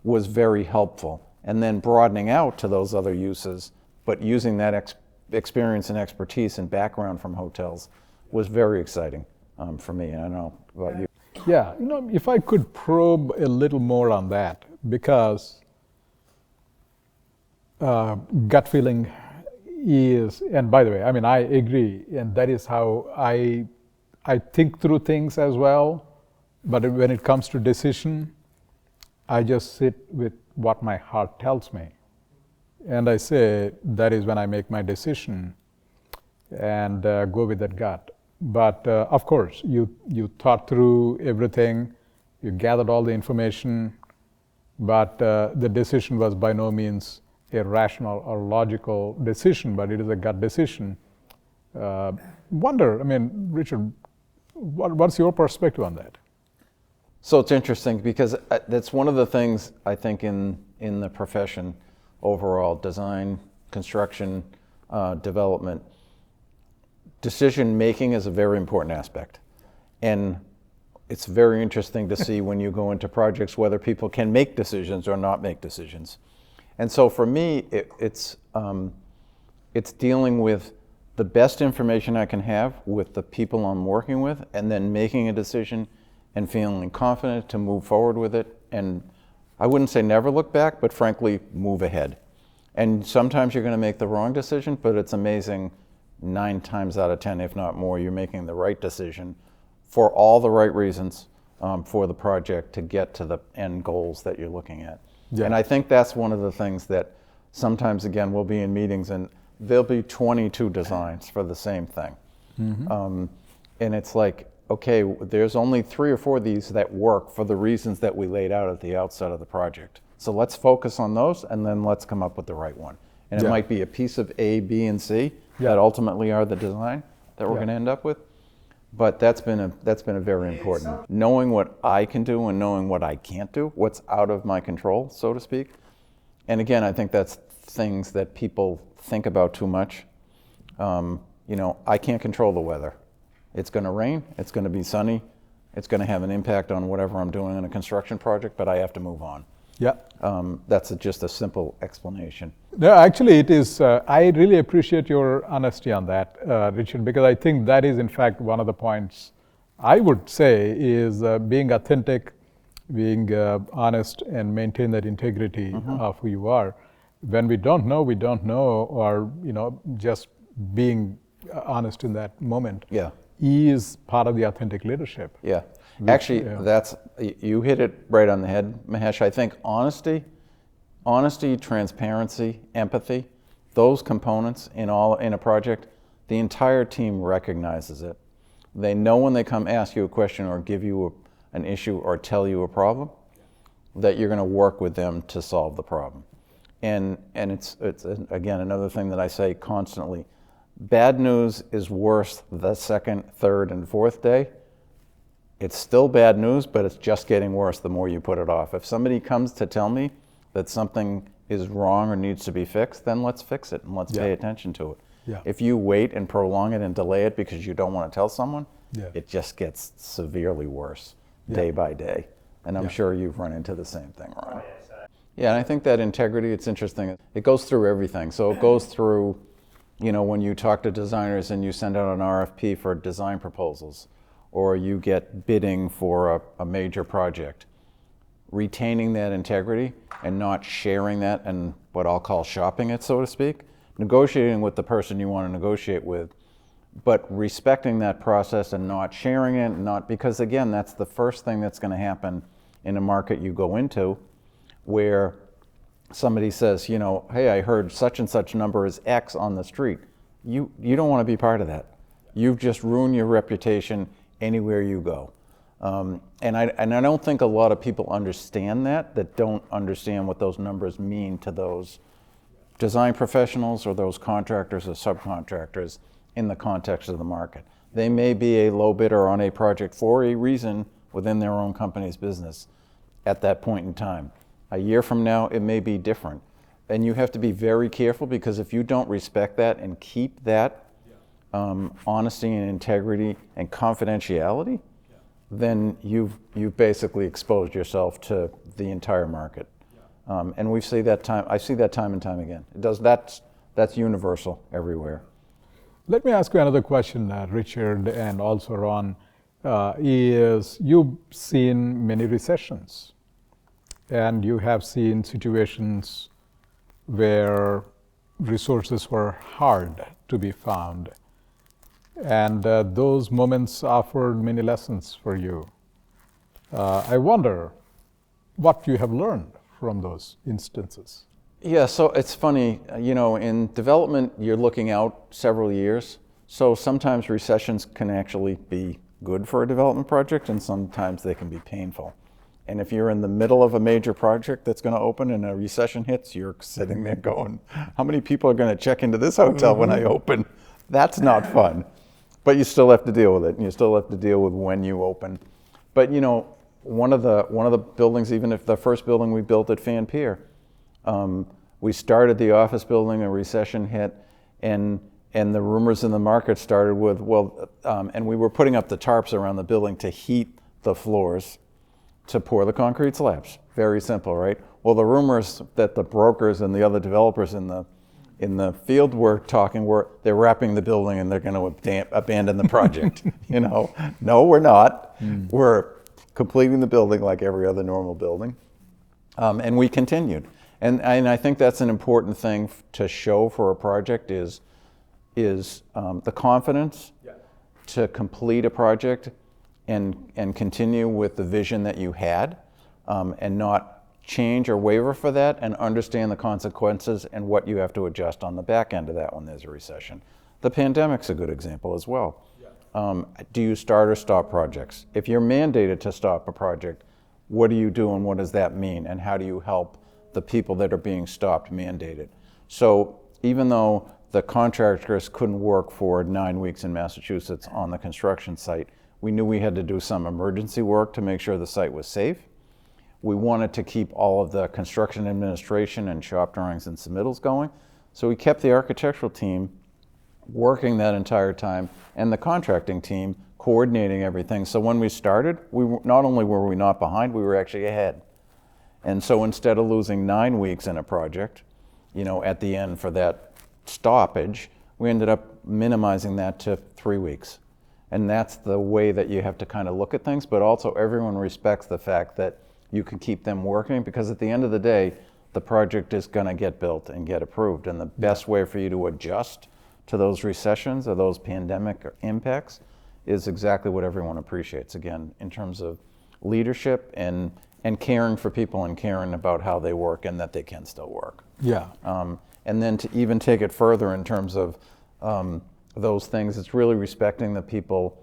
was very helpful. And then broadening out to those other uses, but using that experience and expertise and background from hotels was very exciting for me. And I don't know about you. Yeah, if I could probe a little more on that, because gut feeling is, and by the way, I mean, I agree, and that is how I think through things as well. But when it comes to decision, I just sit with what my heart tells me. And I say, that is when I make my decision and go with that gut. But of course, you thought through everything, you gathered all the information, but the decision was by no means a rational or logical decision, but it is a gut decision. Wonder, I mean, Richard, what's your perspective on that? So it's interesting because that's one of the things I think in the profession overall, design, construction, development, decision making is a very important aspect. And it's very interesting to see when you go into projects whether people can make decisions or not make decisions. And so for me, it's dealing with the best information I can have with the people I'm working with, and then making a decision and feeling confident to move forward with it. And I wouldn't say never look back, but frankly, move ahead. And sometimes you're going to make the wrong decision, but it's amazing 9 times out of 10, if not more, you're making the right decision for all the right reasons for the project to get to the end goals that you're looking at. Yeah. And I think that's one of the things that sometimes, again, we'll be in meetings and there'll be 22 designs for the same thing. Mm-hmm. And it's like, okay, there's only 3 or 4 of these that work for the reasons that we laid out at the outset of the project. So let's focus on those and then let's come up with the right one. And it might be a piece of A, B, and C that ultimately are the design that we're going to end up with. But that's been a very important. Knowing what I can do and knowing what I can't do, what's out of my control, so to speak. And again, I think that's things that people think about too much. I can't control the weather. It's going to rain, it's going to be sunny, it's going to have an impact on whatever I'm doing in a construction project, but I have to move on. Yeah. That's just a simple explanation. No, actually it is, I really appreciate your honesty on that, Richard, because I think that is in fact one of the points I would say is being authentic, being honest, and maintain that integrity of who you are. When we don't know, or just being honest in that moment is part of the authentic leadership. Yeah. Actually, you hit it right on the head, Mahesh. I think honesty, transparency, empathy, those components in a project, the entire team recognizes it. They know when they come ask you a question or give you an issue or tell you a problem, that you're going to work with them to solve the problem. And it's again another thing that I say constantly. Bad news is worse the 2nd, 3rd, and 4th day. It's still bad news, but it's just getting worse the more you put it off. If somebody comes to tell me that something is wrong or needs to be fixed, then let's fix it and let's pay attention to it. Yeah. If you wait and prolong it and delay it because you don't want to tell someone, it just gets severely worse day by day. And I'm sure you've run into the same thing, Ron. Yeah, and I think that integrity, it's interesting. It goes through everything. So it goes through, when you talk to designers and you send out an RFP for design proposals, or you get bidding for a major project, retaining that integrity and not sharing that and what I'll call shopping it, so to speak, negotiating with the person you want to negotiate with, but respecting that process and not sharing it, because again, that's the first thing that's going to happen in a market you go into where somebody says, hey, I heard such and such number is X on the street. You don't want to be part of that. You've just ruined your reputation anywhere you go. And I don't think a lot of people understand that don't understand what those numbers mean to those design professionals or those contractors or subcontractors in the context of the market. They may be a low bidder on a project for a reason within their own company's business at that point in time. A year from now, it may be different. And you have to be very careful, because if you don't respect that and keep that honesty and integrity and confidentiality, then you've basically exposed yourself to the entire market. And I see that time and time again. That's universal everywhere. Let me ask you another question, Richard, and also Ron. Is you've seen many recessions, and you have seen situations where resources were hard to be found. And those moments offered many lessons for you. I wonder what you have learned from those instances. Yeah, so it's funny, in development, you're looking out several years. So sometimes recessions can actually be good for a development project, and sometimes they can be painful. And if you're in the middle of a major project that's going to open and a recession hits, you're sitting there going, how many people are going to check into this hotel when I open? That's not fun. But you still have to deal with it, and you still have to deal with when you open. But one of the buildings, even if the first building we built at Fan Pier, we started the office building, a recession hit, and the rumors in the market started with, and we were putting up the tarps around the building to heat the floors to pour the concrete slabs. Very simple, right? Well, the rumors that the brokers and the other developers in the field were talking were they're wrapping the building and they're going to abandon the project. No, we're not. We're completing the building like every other normal building, and we continued. And I think that's an important thing to show for a project is the confidence to complete a project and continue with the vision that you had, and not change or waver for that, and understand the consequences and what you have to adjust on the back end of that when there's a recession. The pandemic's a good example as well. Do you start or stop projects? If you're mandated to stop a project, what do you do and what does that mean? And how do you help the people that are being stopped mandated? So even though the contractors couldn't work for 9 weeks in Massachusetts on the construction site, we knew we had to do some emergency work to make sure the site was safe. We wanted to keep all of the construction administration and shop drawings and submittals going. So we kept the architectural team working that entire time, and the contracting team coordinating everything. So when we started, not only were we not behind, we were actually ahead. And so instead of losing 9 weeks in a project, at the end for that stoppage, we ended up minimizing that to 3 weeks. And that's the way that you have to kind of look at things, but also everyone respects the fact that you can keep them working, because at the end of the day, the project is going to get built and get approved. And the best way for you to adjust to those recessions or those pandemic impacts is exactly what everyone appreciates, again, in terms of leadership and caring for people and caring about how they work and that they can still work. Yeah. And then to even take it further in terms of those things, it's really respecting the people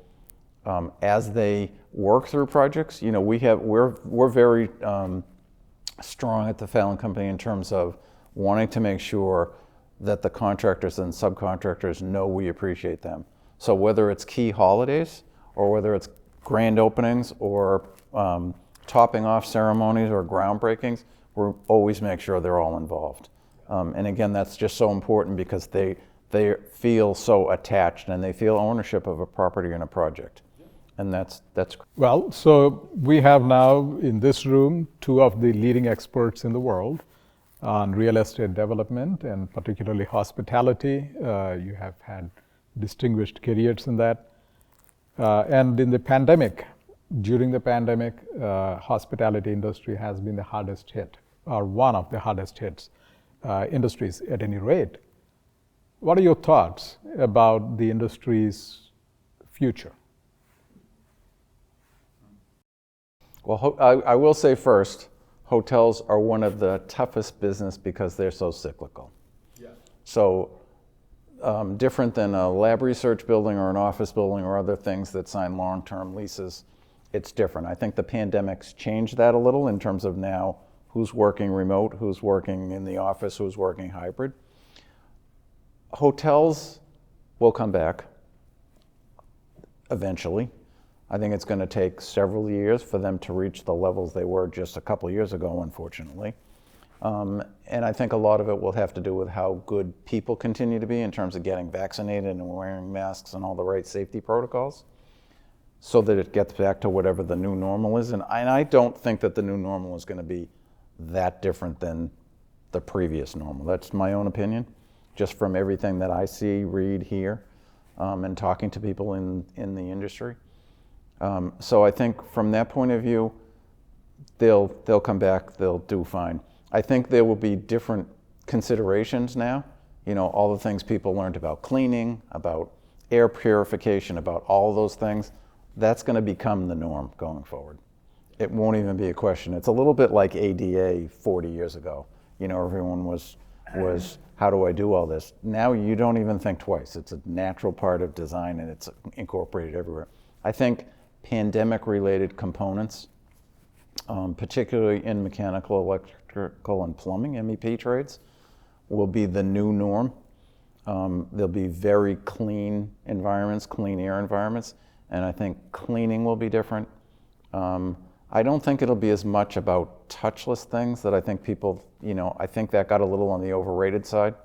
as they work through projects. We're very strong at the Fallon Company in terms of wanting to make sure that the contractors and subcontractors know we appreciate them. So whether it's key holidays or whether it's grand openings or topping off ceremonies or groundbreakings, we always make sure they're all involved. And again, that's just so important because they feel so attached and they feel ownership of a property and a project. And that's Well, so we have now in this room 2 of the leading experts in the world on real estate development and particularly hospitality. You have had distinguished careers in that. And in the pandemic, during the pandemic, hospitality industry has been the hardest hit, or one of the hardest hit industries at any rate. What are your thoughts about the industry's future? Well, I will say first, hotels are one of the toughest business because they're so cyclical. Yeah. So different than a lab research building or an office building or other things that sign long-term leases, it's different. I think the pandemic's changed that a little in terms of now who's working remote, who's working in the office, who's working hybrid. Hotels will come back eventually. I think it's going to take several years for them to reach the levels they were just a couple years ago, unfortunately. And I think a lot of it will have to do with how good people continue to be in terms of getting vaccinated and wearing masks and all the right safety protocols, so that it gets back to whatever the new normal is. And I don't think that the new normal is going to be that different than the previous normal. That's my own opinion, just from everything that I see, read, hear, and talking to people in the industry. So I think from that point of view, they'll come back, they'll do fine. I think there will be different considerations now. You know, all the things people learned about cleaning, about air purification, about all those things, that's going to become the norm going forward. It won't even be a question. It's a little bit like ADA 40 years ago. You know, everyone was, how do I do all this? Now you don't even think twice. It's a natural part of design and it's incorporated everywhere. I think pandemic-related components, particularly in mechanical, electrical, and plumbing, MEP trades, will be the new norm. There'll be very clean environments, clean air environments, and I think cleaning will be different. I don't think it'll be as much about touchless things that I think people, you know, I think that got a little on the overrated side.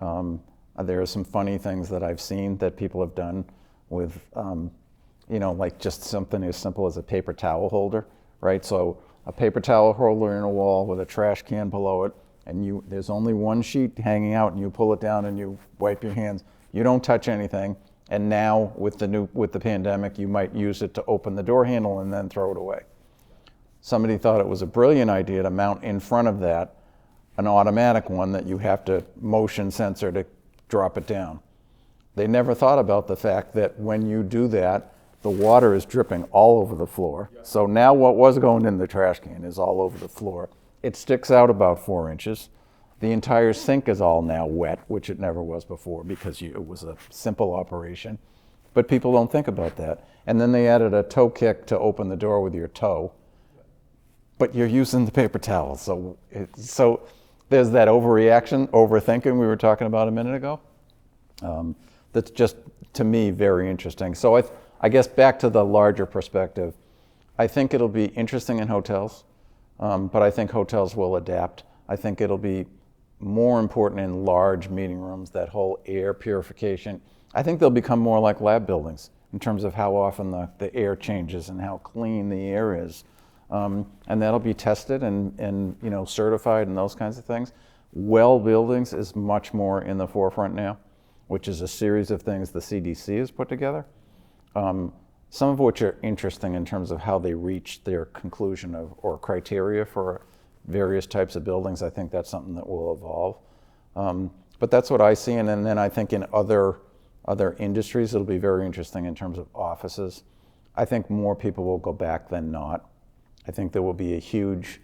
There are some funny things that I've seen that people have done with, you know, like just something as simple as a paper towel holder, right? So a paper towel holder in a wall with a trash can below it, and there's only one sheet hanging out, and you pull it down and you wipe your hands. You don't touch anything. And now with the pandemic, you might use it to open the door handle and then throw it away. Somebody thought it was a brilliant idea to mount in front of that an automatic one that you have to motion sensor to drop it down. They never thought about the fact that when you do that, the water is dripping all over the floor. Yeah. So now what was going in the trash can is all over the floor. It sticks out about 4 inches. The entire sink is all now wet, which it never was before because it was a simple operation. But people don't think about that. And then they added a toe kick to open the door with your toe. But you're using the paper towel. So there's that overreaction, overthinking we were talking about a minute ago. That's just, to me, very interesting. So I guess back to the larger perspective, I think it'll be interesting in hotels, but I think hotels will adapt. I think it'll be more important in large meeting rooms, that whole air purification. I think they'll become more like lab buildings in terms of how often the air changes and how clean the air is. And that'll be tested and you know, certified and those kinds of things. Well buildings is much more in the forefront now, which is a series of things the CDC has put together. Some of which are interesting in terms of how they reach their conclusion or criteria for various types of buildings. I think that's something that will evolve. But that's what I see, and then I think in other industries it'll be very interesting in terms of offices. I think more people will go back than not. I think there will be a huge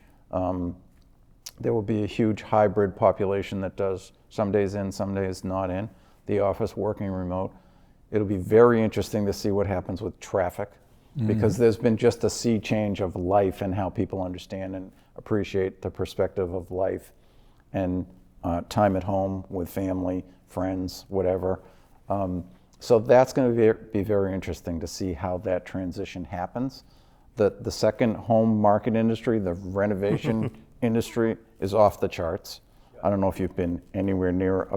hybrid population that does some days in, some days not in the office, working remote. It'll be very interesting to see what happens with traffic, because there's been just a sea change of life and how people understand and appreciate the perspective of life and time at home with family, friends, whatever. So that's going to be very interesting to see how that transition happens. The second home market industry, the renovation industry, is off the charts. I don't know if you've been anywhere near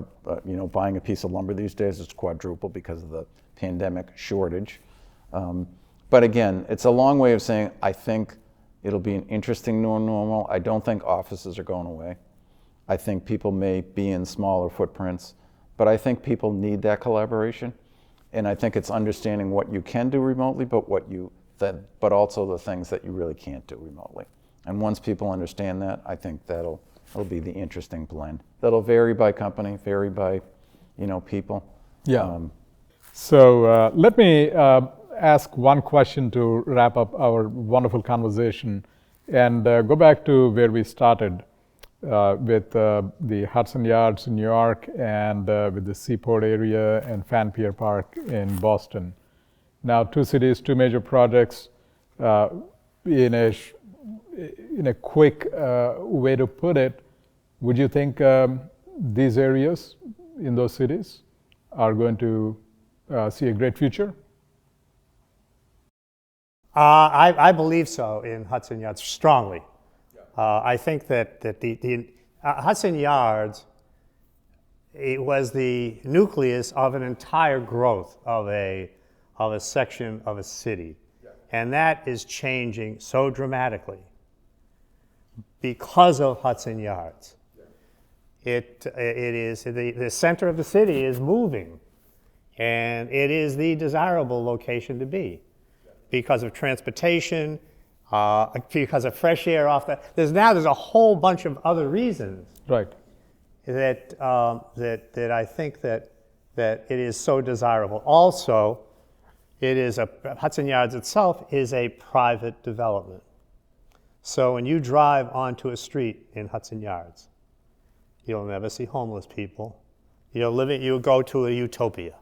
buying a piece of lumber these days. It's quadrupled because of the pandemic shortage. But again, it's a long way of saying I think it'll be an interesting new normal. I don't think offices are going away. I think people may be in smaller footprints, but I think people need that collaboration. And I think it's understanding what you can do remotely, but also the things that you really can't do remotely. And once people understand that, I think that'll be the interesting blend. That'll vary by company, vary by, people. Yeah. So let me ask one question to wrap up our wonderful conversation, and go back to where we started with the Hudson Yards in New York, and with the Seaport area and Fan Pier Park in Boston. Now, two cities, two major projects. In a quick way to put it, would you think these areas in those cities are going to see a great future? I believe so in Hudson Yards strongly. I think that the Hudson Yards, it was the nucleus of an entire growth of a section of a city. And that is changing so dramatically because of Hudson Yards. It is, the center of the city is moving, and it is the desirable location to be because of transportation, because of fresh air off the, there's a whole bunch of other reasons. Right. That I think that it is so desirable. Also, Hudson Yards itself is a private development. So when you drive onto a street in Hudson Yards, you'll never see homeless people. You'll go to a utopia.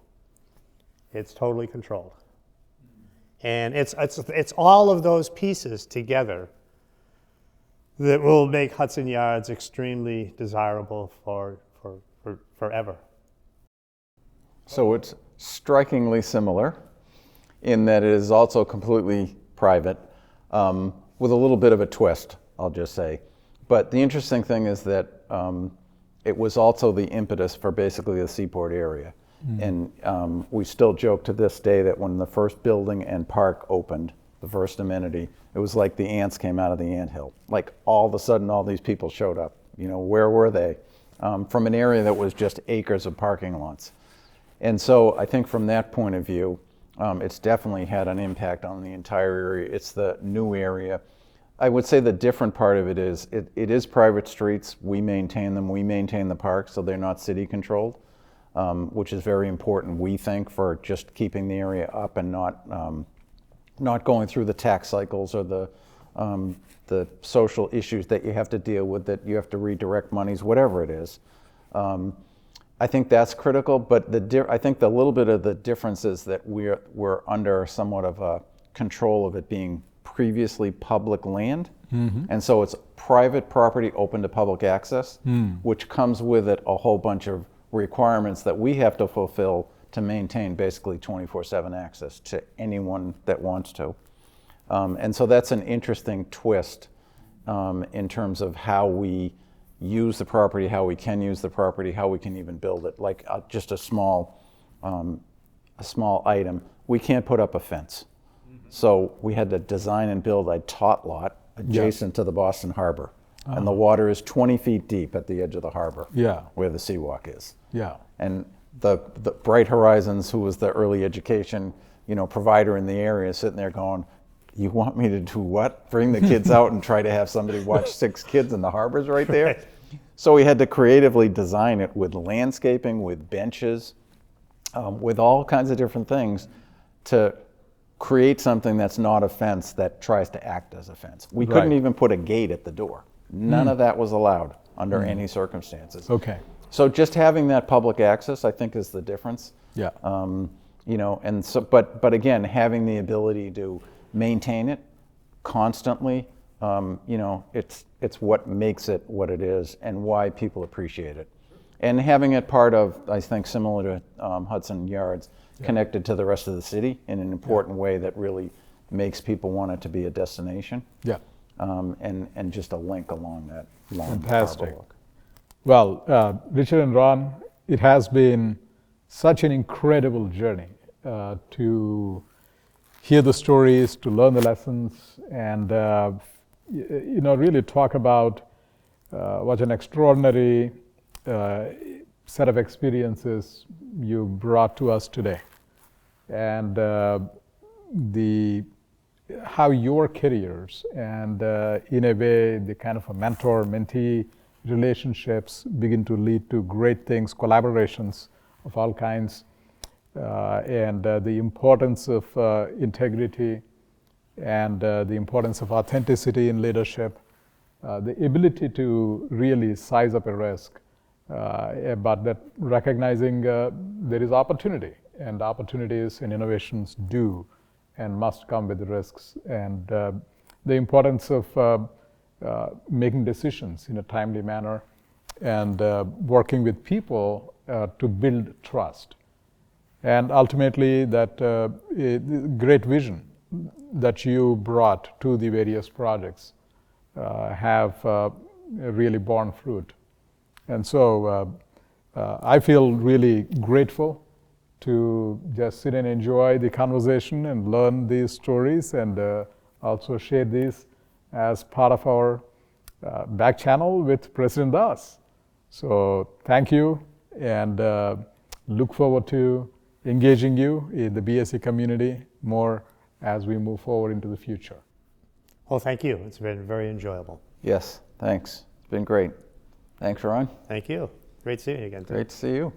It's totally controlled. And it's all of those pieces together that will make Hudson Yards extremely desirable for forever. So it's strikingly similar in that it is also completely private, with a little bit of a twist, I'll just say. But the interesting thing is that it was also the impetus for basically the Seaport area. And we still joke to this day that when the first building and park opened, the first amenity, it was like the ants came out of the anthill. Like all of a sudden, all these people showed up. You know, where were they? From an area that was just acres of parking lots. And so I think from that point of view, it's definitely had an impact on the entire area. It's the new area. I would say the different part of it is private streets. We maintain them. We maintain the parks, so they're not city controlled, which is very important, we think, for just keeping the area up and not going through the tax cycles or the social issues that you have to deal with, that you have to redirect monies, whatever it is. I think that's critical, but I think the little bit of the difference is that we're under somewhat of a control of it being previously public land. And so it's private property open to public access, which comes with it a whole bunch of requirements that we have to fulfill to maintain basically 24/7 access to anyone that wants to. And so that's an interesting twist in terms of how we use the property, how we can use the property, how we can even build it. Like just a small item, we can't put up a fence. So we had to design and build a tot lot adjacent to the Boston Harbor. And the water is 20 feet deep at the edge of the harbor, where the seawalk is. And the Bright Horizons, who was the early education provider in the area, sitting there going, you want me to do what? Bring the kids out and try to have somebody watch 6 kids in the harbors right there? So we had to creatively design it with landscaping, with benches, with all kinds of different things to create something that's not a fence that tries to act as a fence. We couldn't even put a gate at the door. None of that was allowed under any circumstances. Okay. So just having that public access, I think, is the difference. And so, but again, having the ability to maintain it constantly, it's what makes it what it is and why people appreciate it. And having it part of, I think, similar to Hudson Yards, connected to the rest of the city in an important way that really makes people want it to be a destination. And just a link along that long Fantastic. harbor walk. Well, Richard and Ron, it has been such an incredible journey to hear the stories, to learn the lessons, and really talk about what an extraordinary set of experiences you brought to us today, and how your careers and in a way the kind of a mentor-mentee relationships begin to lead to great things, collaborations of all kinds, and the importance of integrity and the importance of authenticity in leadership, the ability to really size up a risk, but that recognizing there is opportunity, and opportunities and innovations do and must come with risks, and the importance of making decisions in a timely manner and working with people to build trust. And ultimately that great vision that you brought to the various projects have really borne fruit. And so I feel really grateful to just sit and enjoy the conversation and learn these stories, and also share these as part of our BAC channel with President Daas. So thank you, and look forward to engaging you in the BAC community more as we move forward into the future. Well, thank you. It's been very enjoyable. Yes, thanks. It's been great. Thanks, Ron. Thank you. Great seeing you again. Great to see you.